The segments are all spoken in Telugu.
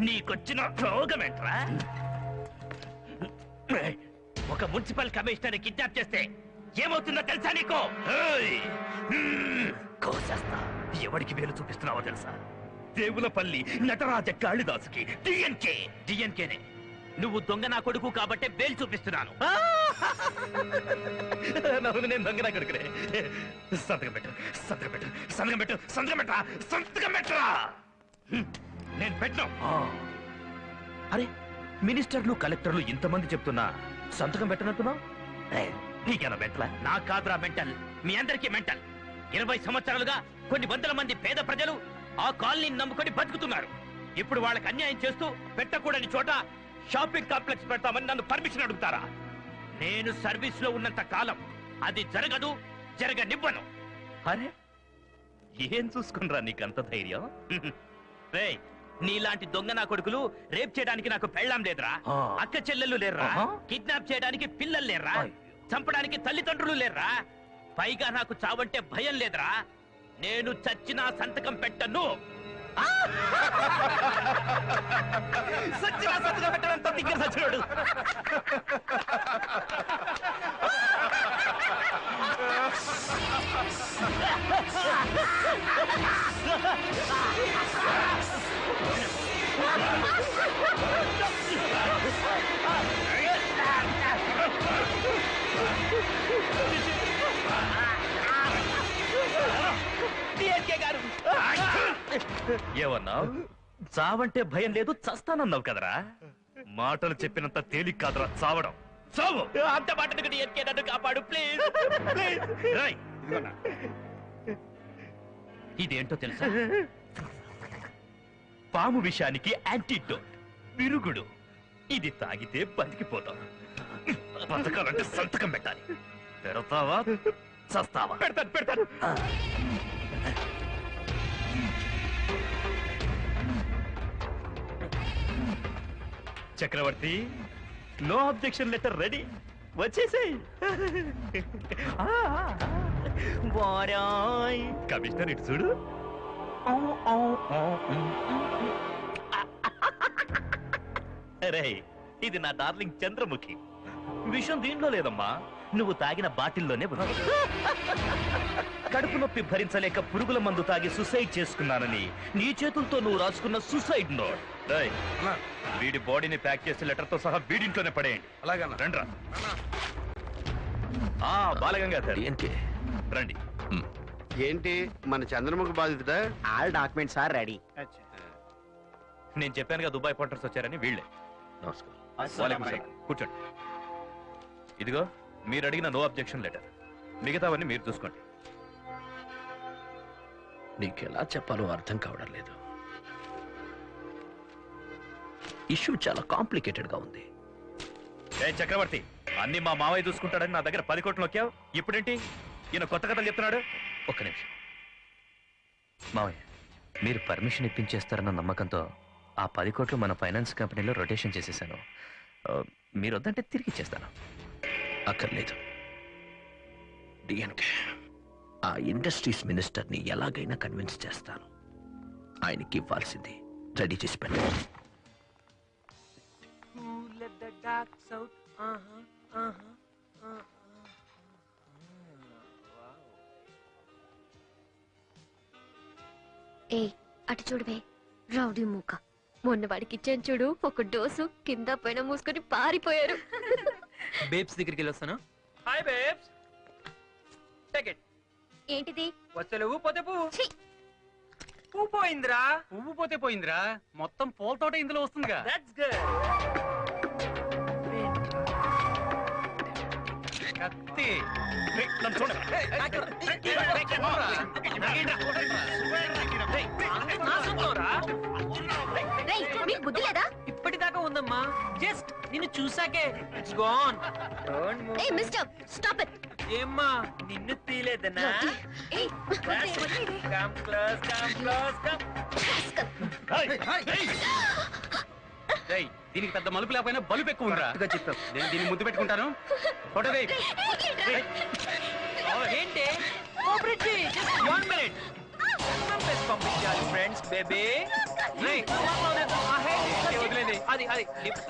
నీకొచ్చిన రోగమేంట్రా? ఒక మున్సిపల్ కమిషనర్ కిడ్నాప్ చేస్తే ఏమవుతుందో తెలుసా నీకు? కోసేస్తా. ఎవరికి వేలు చూపిస్తున్నావో తెలుసా? దేవులపల్లి నటరాజ కాళిదాసుకి డిఎన్కేనే. నువ్వు దొంగ నా కొడుకు కాబట్టే వేలు చూపిస్తున్నాను. నేను దొంగ నా కొడుకునే. సంతకం పెట్టు, సంతకం పెట్టు, సంతకం పెట్టు, సంతకం పెట్టరా, సంతకం పెట్టరా. నేను పెట్టను. అరే, మినిస్టర్లు కలెక్టర్లు ఇంతమంది చెప్తున్నా సంతకం పెట్టనంటున్నావు? నీకేనా మెంటలా? నా కాదురా మెంటల్, మీ అందరికీ మెంటల్. 20 సంవత్సరాలుగా కొన్ని వందల మంది పేద ప్రజలు ఆ కాలనీని నమ్ముకొని బతుకుతున్నారు. ఇప్పుడు వాళ్ళకి అన్యాయం చేస్తూ పెట్టకూడని చోట షాపింగ్ కాంప్లెక్స్ పెడతామని నన్ను పర్మిషన్ అడుగుతారా? నేను సర్వీస్ లో ఉన్నంత కాలం అది జరగదు, జరగనివ్వను. అరే, ఏం చూసుకునరా నీకంత ధైర్యం? రే, నీలాంటి దొంగ నా కొడుకులు రేప్ చేయడానికి నాకు పెళ్ళాం లేదురా, అక్క చెల్లెళ్ళు లేర్రా, కిడ్నాప్ చేయడానికి పిల్లలు లేర్రా, చంపడానికి తల్లిదండ్రులు లేర్రా. పైగా నాకు చావంటే భయం లేదురా. నేను చచ్చినా సంతకం పెట్టను. సచ్చినా సంతకం పెట్టడంతో దగ్గర సచ్చినాడు. ఏమన్నావు? చావంటే భయం లేదు, చస్తానన్నావు కదరా. మాటలు చెప్పినంత తేలిక కాదురా చావడం. చావు. అంత మాటను నన్ను కాపాడు ప్లీజ్. ఇదేంటో తెలుసా? పాము విషానికి యాంటీడోట్, విరుగుడు. ఇది తాగితే బతికిపోతాం. బతకాలంటే సంతకం పెట్టాలి. పెడతావా చస్తావా? పెడతాను. చక్రవర్తి, నో అబ్జెక్షన్ లెటర్ రెడీ. వచ్చేసేయ్. కమిషనర్ ఇటు చూడు. అరే, ఇది నా డార్లింగ్ చంద్రముఖి. విషయం దీంట్లో లేదమ్మా, నువ్వు తాగిన బాటిల్లోనే ఉంది. కడుపు నొప్పి భరించలేక పురుగుల మందు తాగి సుసైడ్ చేసుకున్నానని నీ చేతులతో నువ్వు రాసుకున్న సుసైడ్ నోట్. వీడి బాడీని ప్యాక్ చేసి లెటర్ తో సహా వీడింట్లోనే పడేయండి. అలాగే రండ్రా. బాలగంగాధర్ రండి. ఏంటి మన చంద్రముఖి బాధితుడా? All documents are ready. నేను చెప్పానుగా దుబాయ్ పోర్టర్స్ వచ్చారని. వీళ్ళే. నమస్కారం. కూర్చోండి. ఇదిగో మీరు అడిగిన నో అబ్జెక్షన్ లెటర్. మిగతావన్నీ మీరు చూసుకోండి. నీకెలా చెప్పాలో అర్థం కావడం లేదు. ఇష్యూ చాలా కాంప్లికేటెడ్ గా ఉంది. చక్రవర్తి, అన్ని మా మావయ్య చూసుకుంటాడని నా దగ్గర 10 కోట్లు నొక్కావు. ఇప్పుడేంటి ఈయన కొత్త కథలు చెప్తున్నాడు? ఒక్క నిమిషం మావయ్య, మీరు పర్మిషన్ ఇప్పించేస్తారన్న నమ్మకంతో ఆ 10 కోట్లు మన ఫైనాన్స్ కంపెనీలో రొటేషన్ చేసేసాను. మీరు వద్దంటే తిరిగి ఇచ్చేస్తాను. అక్కర్లేదు. డిఎన్కే ఆ ఇండస్ట్రీస్ మినిస్టర్ని ఎలాగైనా కన్విన్స్ చేస్తాను. ఆయనకి ఇవ్వాల్సింది రెడీ చేసి పెట్టండి. ఏ అటు చూడవే, రౌడీ మూక. మొన్న వాడికి ఇచ్చాను చూడు ఒక డోసు, కింద పైన మూసుకొని పారిపోయారు. బేబ్స్ దగ్గరికి వెళ్ళొస్తాను. Hi babes. Take it. ఏంటిది? వచ్చలు పోతే పువ్వు పోయిందిరా. పువ్వు పోతే పోయిందిరా, మొత్తం పూల తోట ఇందులో వస్తుందిగా. That's good. కత్తి నన్ను చూడండి. బుద్ధి లేదా? ఇప్పటిదాకా ఉందమ్మా, జస్ట్ నిన్ను చూసాకే ఇట్స్ గాన్. ఏ మిస్టర్, స్టాప్ ఇట్. ఏమ్మా నిన్ను తీలేదనా? ఏయ్ come close, come close, come. దీనికి పెద్ద మలుపు లేకపోయినా బలుపు ఎక్కువ ఉందిరా. చెప్పావు, నేను దీన్ని ముద్దు పెట్టుకుంటాను. ఏంటి వన్ మినిట్ పంపించాలి ఫ్రెండ్స్ బేబీ. అది లిఫ్ట్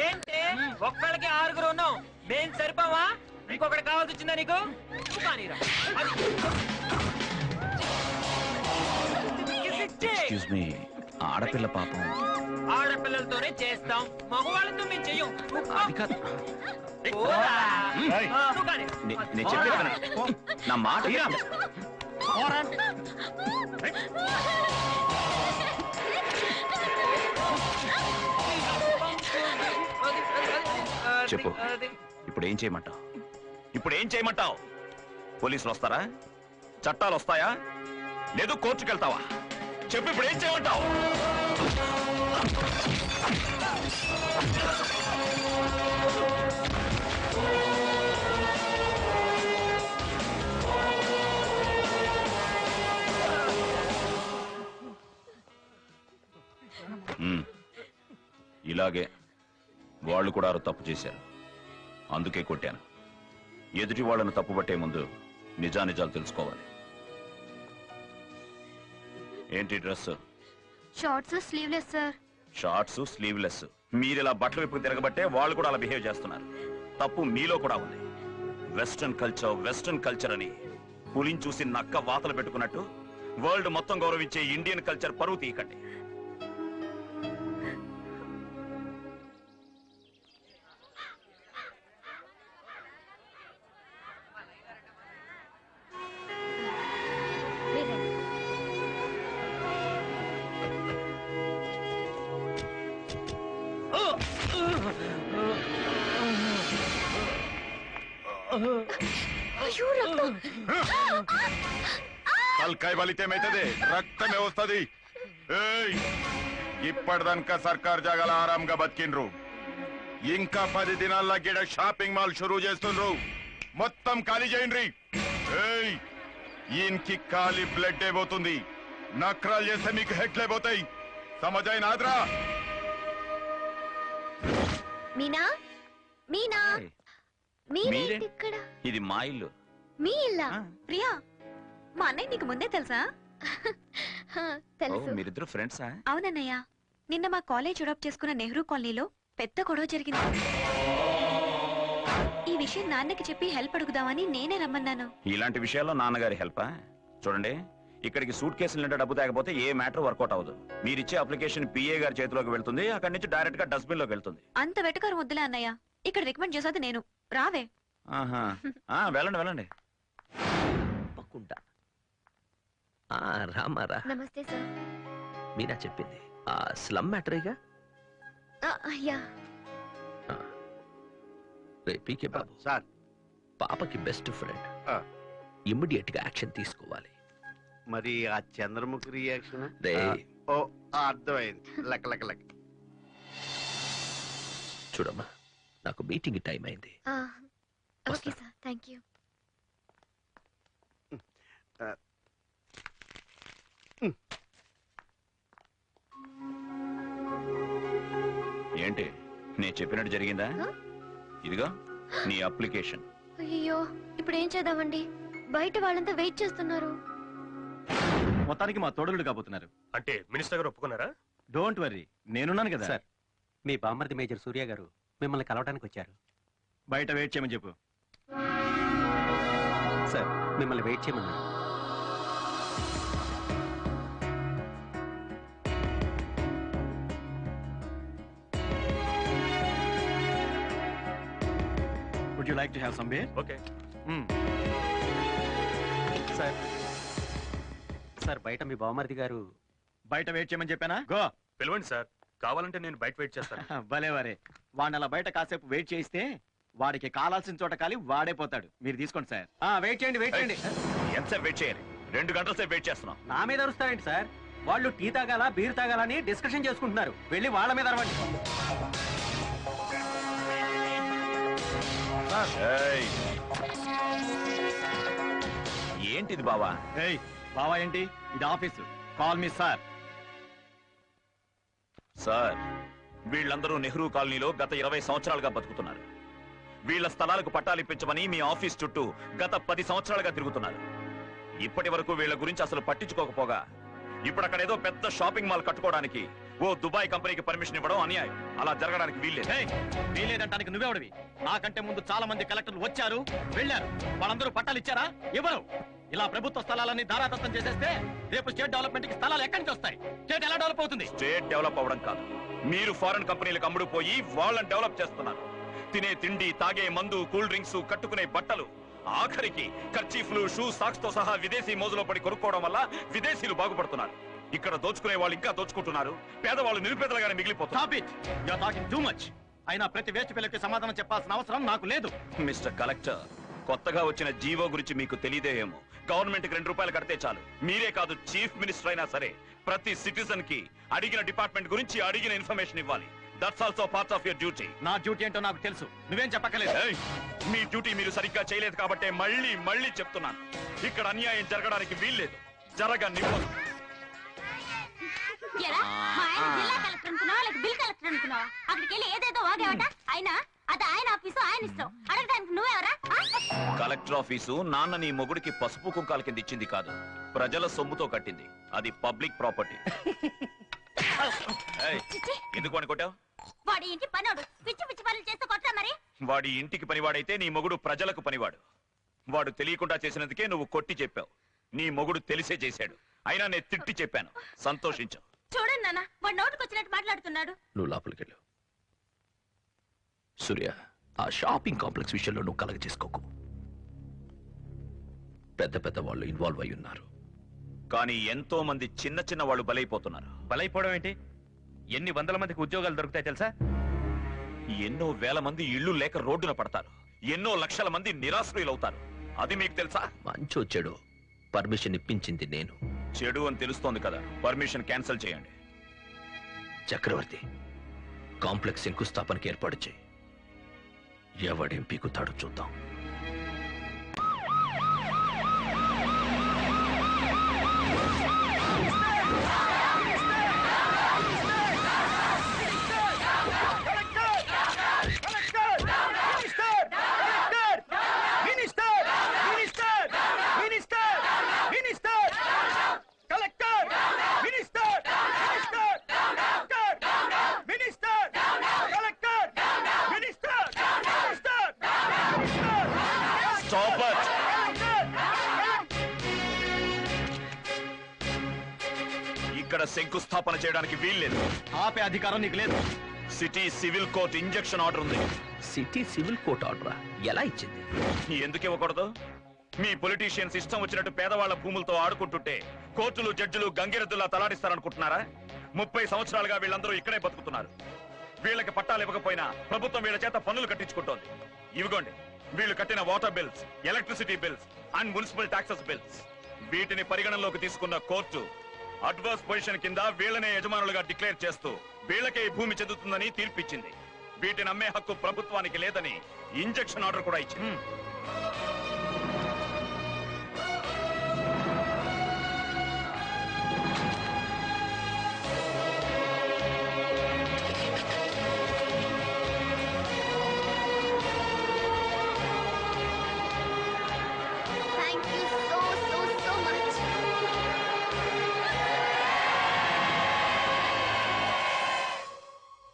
ఏంటి ఒక్కళ్ళకి 6 ఉన్నాం మేము సరిపోవా ఇంకొకటి కావాల్సి వచ్చిందా నీకు ఎక్స్క్యూజ్ మీ ఆడపిల్ల పాపం ఆడపిల్లలతోనే చేస్తాం మగవాళ్ళతో మేము చెయ్యం అది కాదు నేను చెప్పాను నా మాట చెప్పు ఇప్పుడు ఏం చేయమంటావు పోలీసులు వస్తారా చట్టాలు వస్తాయా లేదు కోర్టుకెళ్తావా చెప్పు ఇప్పుడు ఏం చేయమంటావు ఇలాగే వాళ్ళు కూడా తప్పు చేశారు అందుకే కొట్టాను ఎదుటి వాళ్ళను తప్పుపట్టే ముందు నిజానిజాలు తెలుసుకోవాలి ఏంటి dress shorts sleeveless sir shorts sleeveless మీరిలా బట్టలు విప్పుకు తిరగబట్టే వాళ్ళు కూడా అలా బిహేవ్ చేస్తున్నారు తప్పు మీలో కూడా ఉంది వెస్టర్న్ కల్చర్ అని పులిని చూసి నక్క వాతలు పెట్టుకున్నట్టు వరల్డ్ మొత్తం గౌరవించే ఇండియన్ కల్చర్ పరువు తీయకండి తలకాయ బలితే ఏమైతుంది రక్తమే వస్తుంది ఇప్పటిదాకా సర్కార్ జాగాల ఆరాంగా బతికిండ్రు ఇంకా 10 దినాల్లో గిడ షాపింగ్ మాల్ షురూ చేస్తుండ్రు మొత్తం ఖాళీ చేయండి ఈయనకి ఖాళీ బ్లడ్ అయిపోతుంది నక్రాలు చేస్తే మీకు హెడ్లే పోతాయి సమజైనాద్రా మీనా మీనా మీరేంటి ఇక్కడ? ఇది మా ఇల్లు మీ ఇల్లా ప్రియా మా అన్నయ్య నీకు ముందే తెలుసా తెలుసు మీరిద్దరు ఫ్రెండ్సా అవునన్నయ్య నిన్న మా కాలేజ్ అడాప్ట్ చేసుకున్న నెహ్రూ కాలనీలో పెద్ద గొడవ జరిగింది ఈ విషయం నాన్నకి చెప్పి హెల్ప్ అడుగుదామని నేనే రమ్మన్నాను ఇలాంటి విషయాల్లో నాన్నగారి హెల్పా చూడండి ఇక్కడికి సూట్ కేసులు నిండా డబ్బు తేకపోతే ఏ మ్యాటర్ వర్కౌట్ అవ్వదు మీరిచ్చే అప్లికేషన్ పిఏ గారి చేతిలోకి వెళ్తుంది అక్కడి నుంచి డైరెక్ట్ గా డస్ట్బిన్ లోకి వెళ్తుంది అంత వెటకారం వద్దులే అన్నయ్య ఇక్కడ రికమెండ్ చేసేది నేను రావే వెళ్ళండి తప్పకుండా రామారా నమస్తే సార్ మీనా చెప్పింది ఆ స్లమ్ మ్యాటరేగా యా పీకే బాబు సార్ పాపకి బెస్ట్ ఫ్రెండ్ ఇమ్మీడియట్ గా యాక్షన్ తీసుకోవాలి మరి ఆ చంద్రముఖి రియాక్షన్ రే అర్థమైంది లెక్క చూడమ్మా నాకు మీటింగ్ టైం అయింది ఓకే సార్ థ్యాంక్ యూ ఏంటి నేను చెప్పినట్టు జరిగిందా ఇదిగో నీ అప్లికేషన్ అయ్యో ఇప్పుడు ఏం చేద్దామండి బయట వాళ్ళంతా వెయిట్ చేస్తున్నారు మొత్తానికి మా తోడులు కాబోతున్నారు అంటే మినిస్టర్ గారు ఒప్పుకున్నారా డోంట్ వర్రీ నేనున్నాను కదా సార్ మీ బామ్మర్ది మేజర్ సూర్య గారు మిమ్మల్ని కలవడానికి వచ్చారు బయట వెయిట్ చేయమని చెప్పు సార్ మిమ్మల్ని వెయిట్ చేయమన్నారు would you like to have some beer okay sir బయట మీ బామ్మర్ది గారు బయట వెయిట్ చేయమని చెప్పానా గో పిలవండి సార్ కావాలంటే నేను బయట వెయిట్ చేస్తాను భలే వరే వాడిని అలా బయట కాసేపు వెయిట్ చేయిస్తే వాడికి కావాల్సిన చోట కాలి వాడే పోతాడు మీరు తీసుకోండి సార్ వెయిట్ చేయండి ఎంతసేపు వెయిట్ చేయాలి 2 గంటల సేపు వెయిట్ చేస్తున్నాం నా మీద అరుస్తారేంటి సార్ వాళ్ళు టీ తాగాల బీర్ తాగాలని డిస్కషన్ చేసుకుంటున్నారు వెళ్ళి వాళ్ళ మీద అరవండి ఏంటిది బావా ఏయ్ బావా ఏంటి ఇది office call me sir sir వీళ్ళందరూ నెహ్రూ కాలనీలో గత 20 సంవత్సరాలుగా బతుకుతున్నారు వీళ్ళ స్థలాలకు పట్టాలు ఇప్పించమని మీ ఆఫీస్ చుట్టూ గత 10 సంవత్సరాలుగా తిరుగుతున్నారు ఇప్పటి వరకు వీళ్ళ గురించి అసలు పట్టించుకోకపోగా ఇప్పుడు అక్కడ ఏదో పెద్ద షాపింగ్ మాల్ కట్టుకోవడానికి ఓ దుబాయ్ కంపెనీకి పర్మిషన్ ఇవ్వడం అన్యాయం. అలా జరగడానికి వీల్లేదు. వీలేదంటానికి నువ్వెవడివి? నాకంటే ముందు చాలా మంది కలెక్టర్లు వచ్చారు, వెళ్ళారు. వాళ్ళందరూ పట్టాలు ఇచ్చారా? ఇవ్వరు. ఇలా ప్రభుత్వ స్థలాలన్నీ ధారాదత్తం చేసేస్తే రేపు స్టేట్ డెవలప్మెంట్ కి స్థలాలు ఎక్కడి నుంచి వస్తాయి? స్టేట్ ఎలా డెవలప్ అవుతుంది? స్టేట్ డెవలప్ అవ్వడం కాదు, మీరు ఫారెన్ కంపెనీలకు అమ్ముడు పోయి వాళ్ళని డెవలప్ చేస్తున్నారు. తినే తిండి, తాగే మందు, కూల్ డ్రింక్స్, కట్టుకునే బట్టలు, ఆఖరికి కర్చీఫ్లు, షూ, సాక్స్ తో సహా విదేశీ మోజులో పడి కొనుక్కోవడం వల్ల విదేశీయులు బాగుపడుతున్నారు. ఇక్కడ దోచుకునే వాళ్ళు ఇంకా దోచుకుంటున్నారు. పేదవాళ్ళు నిరుపేదలుగానే మిగిలిపోతున్నారు. అయినా ప్రతి వేస్ట్ పిల్లకి సమాధానం చెప్పాల్సిన అవసరం నాకు లేదు. మిస్టర్ కలెక్టర్, కొత్తగా వచ్చిన జీవో గురించి మీకు తెలియదేమో. గవర్నమెంట్ కి 2 రూపాయలు కడితే చాలు. మీరే కాదు, చీఫ్ మినిస్టర్ అయినా సరే ప్రతి సిటిజన్ కి అడిగిన డిపార్ట్మెంట్ గురించి అడిగిన ఇన్ఫర్మేషన్ ఇవ్వాలి. That's also part of your duty. నా డ్యూటీ ఏంటో నాకు తెలుసు, నువ్వేం చెప్పక్కలేదు. మీ డ్యూటీ మీరు సరిగ్గా చేయలేదు కాబట్టి మళ్ళీ మళ్ళీ చెప్తున్నాను, ఇక్కడ అన్యాయం జరగడానికి వీల్లేదు. జరగనివ్వదు. కలెక్టర్ ఆఫీసు నాన్న నీ మొగుడికి పసుపు కుంకాల కింద ఇచ్చింది కాదు, ప్రజల సొమ్ముతో కట్టింది. అది పబ్లిక్ ప్రాపర్టీ. ఎందుకు అనుకుంటావు? వాడి ఇంటి పనోడు పిచ్చి పిచ్చి పనులు చేస్తూ కొట్టా మరి. వాడి ఇంటికి పనివాడైతే నీ మొగుడు ప్రజలకు పనివాడు. వాడు తెలియకుండా చేసినందుకే నువ్వు కొట్టి చెప్పావు. నీ మొగుడు తెలిసే చేశాడు. అయినా నేను తిట్టి చెప్పాను, సంతోషించు. చూడండి నాన్న, వాడు నోటికి వచ్చినట్టు మాట్లాడుతున్నాడు. నువ్వు లోపలికి వెళ్ళు. సూర్య, ఆ షాపింగ్ కాంప్లెక్స్ విషయంలో నువ్వు కలగ చేసుకోకు. పెద్ద పెద్ద వాళ్ళు ఇన్వాల్వ్ అయి ఉన్నారు. కానీ ఎంతో మంది చిన్న చిన్న వాళ్ళు బలైపోతున్నారు. బలైపోవడం ఏంటి? ఎన్ని వందల మందికి ఉద్యోగాలు దొరుకుతాయి తెలుసా? ఎన్నో వేల మంది ఇళ్ళు లేక రోడ్డున పడతారు. ఎన్నో లక్షల మంది నిరాశ్రయులవుతారు. అది మీకు తెలుసా? మంచో చెడు పర్మిషన్ ఇప్పించింది నేను. చెడు అని తెలుస్తోంది కదా, పర్మిషన్ క్యాన్సిల్ చేయండి. చక్రవర్తి, కాంప్లెక్స్ శంకుస్థాపనకి ఏర్పాటు చేయి. ఎవడేం పీకుతాడో చూద్దాం. ఇక్కడ శంకుస్థాపన చేయడానికి వీల్లేదు. ఆపే అధికారం నీకు లేదు. City civil court injection order ఉంది. సిటీ సివిల్ కోర్ట్ ఆర్డరా? ఎలా ఇచ్చింది? ఎందుకు ఇవ్వకూడదు? మీ పొలిటీషియన్స్ ఇష్టం వచ్చినట్టు పేదవాళ్ల భూములతో ఆడుకుంటుంటే కోర్టులు, జడ్జిలు గంగిరెద్దులా తలాడిస్తారనుకుంటున్నారా? 30 సంవత్సరాలుగా వీళ్ళందరూ ఇక్కడే బతుకుతున్నారు. వీళ్ళకి పట్టాలు ఇవ్వకపోయినా ప్రభుత్వం వీళ్ళ చేత పన్నులు కట్టించుకుంటోంది. ఇవిగోండి, వీళ్ళు కట్టిన water bills, electricity bills and municipal taxes bills. వీటిని పరిగణనలోకి తీసుకున్న కోర్టు అడ్వర్స్ పొజిషన్ కింద వీళ్ళనే యజమానులుగా డిక్లేర్ చేస్తూ వీళ్ళకే ఈ భూమి చెందుతుందని తీర్పిచ్చింది. వీటిని అమ్మే హక్కు ప్రభుత్వానికి లేదని ఇంజెక్షన్ ఆర్డర్ కూడా ఇచ్చింది.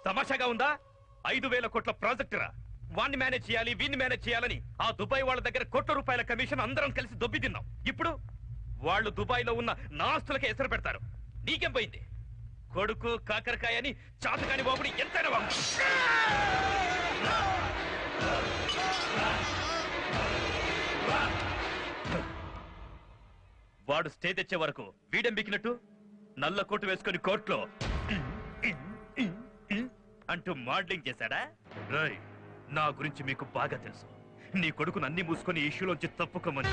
తమాషాగా ఉందా? 5,000 కోట్ల ప్రాజెక్టురా. వాణ్ణి మేనేజ్ చేయాలి, వీణ్ణి మేనేజ్ చేయాలని ఆ దుబాయ్ వాళ్ళ దగ్గర కోట్ల రూపాయల కమిషన్ అందరం కలిసి దొబ్బి తిన్నాం. ఇప్పుడు వాళ్ళు దుబాయ్ లో ఉన్న నా ఆస్తులకే ఎసరు పెడతారు. నీకేం పోయింది? కొడుకు కాకరకాయ అని చాతకాని బాబుని ఎంతైనా బాబు. వాడు స్టే తెచ్చే వరకు వీడెం బికినట్టు నల్ల కోటు వేసుకుని కోర్టులో అంటూ మోడలింగ్ చేశాడా? రాయ్, నా గురించి మీకు బాగా తెలుసు. నీ కొడుకును అన్ని మూసుకొని ఇష్యూలోంచి తప్పుకోమని.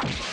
ఆ